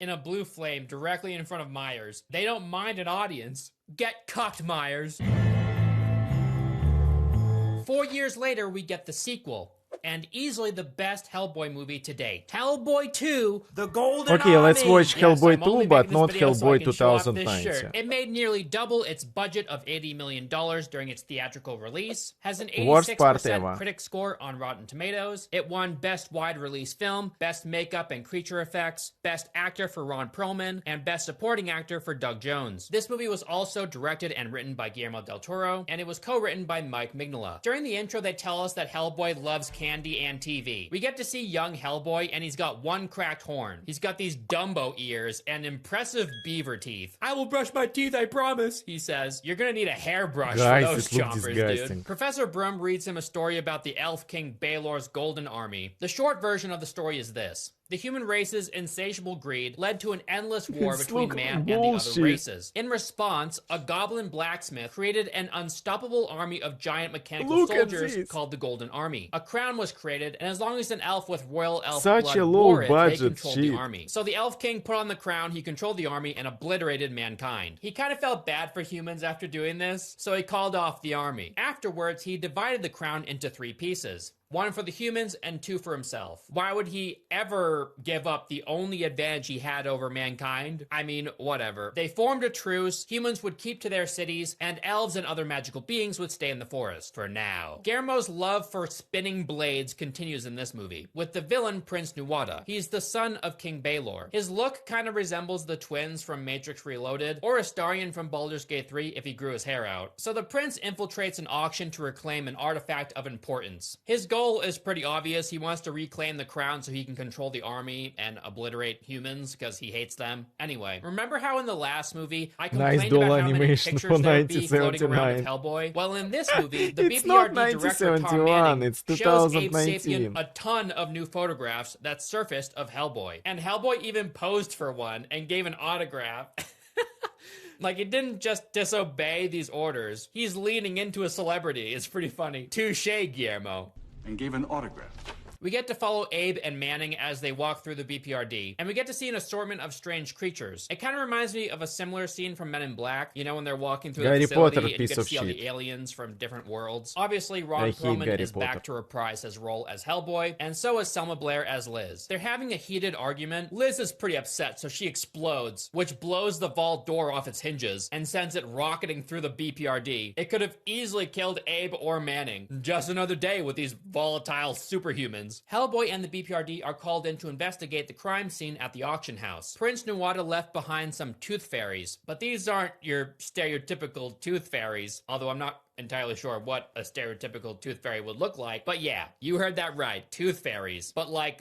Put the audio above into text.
in a blue flame directly in front of Myers. They don't mind an audience. Get cucked, Myers. 4 years later, we get the sequel, and easily the best Hellboy movie to date. Hellboy 2, The Golden Okay, Army. let's watch Hellboy I'm only 2, but making this not video so I Hellboy can show off this 2019. shirt. It made nearly double its budget of $80 million during its theatrical release, has an Worst part 86% ever. critic score on Rotten Tomatoes. It won Best Wide Release Film, Best Makeup and Creature Effects, Best Actor for Ron Perlman, and Best Supporting Actor for Doug Jones. This movie was also directed and written by Guillermo del Toro, and it was co-written by Mike Mignola. During the intro, they tell us that Hellboy loves candy and TV. We get to see young Hellboy, and he's got one cracked horn. He's got these Dumbo ears and impressive beaver teeth. I will brush my teeth, I promise, he says. You're gonna need a hairbrush Guys, for those it looks chompers, disgusting. dude. Professor Brum reads him a story about the Elf King Baelor's Golden Army. The short version of the story is this. The human race's insatiable greed led to an endless war It's between look man and the other bullshit. races. In response, a goblin blacksmith created an unstoppable army of giant mechanical Look at soldiers this. called the Golden Army. A crown was created, and as long as an elf with royal elf Such blood a low wore it, they budget controlled the shit. army. So the Elf King put on the crown, he controlled the army, and obliterated mankind. He kind of felt bad for humans after doing this, so he called off the army. Afterwards, he divided the crown into 3 pieces. 1 for the humans and 2 for himself. Why would he ever give up the only advantage he had over mankind? I mean, whatever. They formed a truce, humans would keep to their cities, and elves and other magical beings would stay in the forest, for now. Guillermo's love for spinning blades continues in this movie, with the villain Prince Nuada. He's the son of King Baelor. His look kind of resembles the twins from Matrix Reloaded, or Astarion from Baldur's Gate 3 if he grew his hair out. So the prince infiltrates an auction to reclaim an artifact of importance. His goal is pretty obvious. He wants to reclaim the crown so he can control the army and obliterate humans because he hates them. Anyway, remember how in the last movie I complained doll about how many animation pictures for there would be floating around 1979. with Hellboy? Well, in this movie, the It's not BPRD director Tom 1971, Manning it's shows Abe 2019. Sapien a ton of new photographs that surfaced of Hellboy. And Hellboy even posed for one and gave an autograph. Like, he didn't just disobey these orders. He's leaning into a celebrity. It's pretty funny. Touche, Guillermo. And gave an autograph. We get to follow Abe and Manning as they walk through the BPRD, and we get to see an assortment of strange creatures. It kind of reminds me of a similar scene from Men in Black, you know, when they're walking through the Harry facility Potter, and you piece get to of see all shit. the aliens from different worlds. Obviously, I Ron hate Perlman Harry is back Potter. to reprise his role as Hellboy, and so is Selma Blair as Liz. They're having a heated argument. Liz is pretty upset, so she explodes, which blows the vault door off its hinges and sends it rocketing through the BPRD. It could have easily killed Abe or Manning. Just another day with these volatile superhumans. Hellboy and the BPRD are called in to investigate the crime scene at the auction house. Prince Nuada left behind some tooth fairies, but these aren't your stereotypical tooth fairies, although I'm not entirely sure what a stereotypical tooth fairy would look like. But yeah, you heard that right, tooth fairies. But like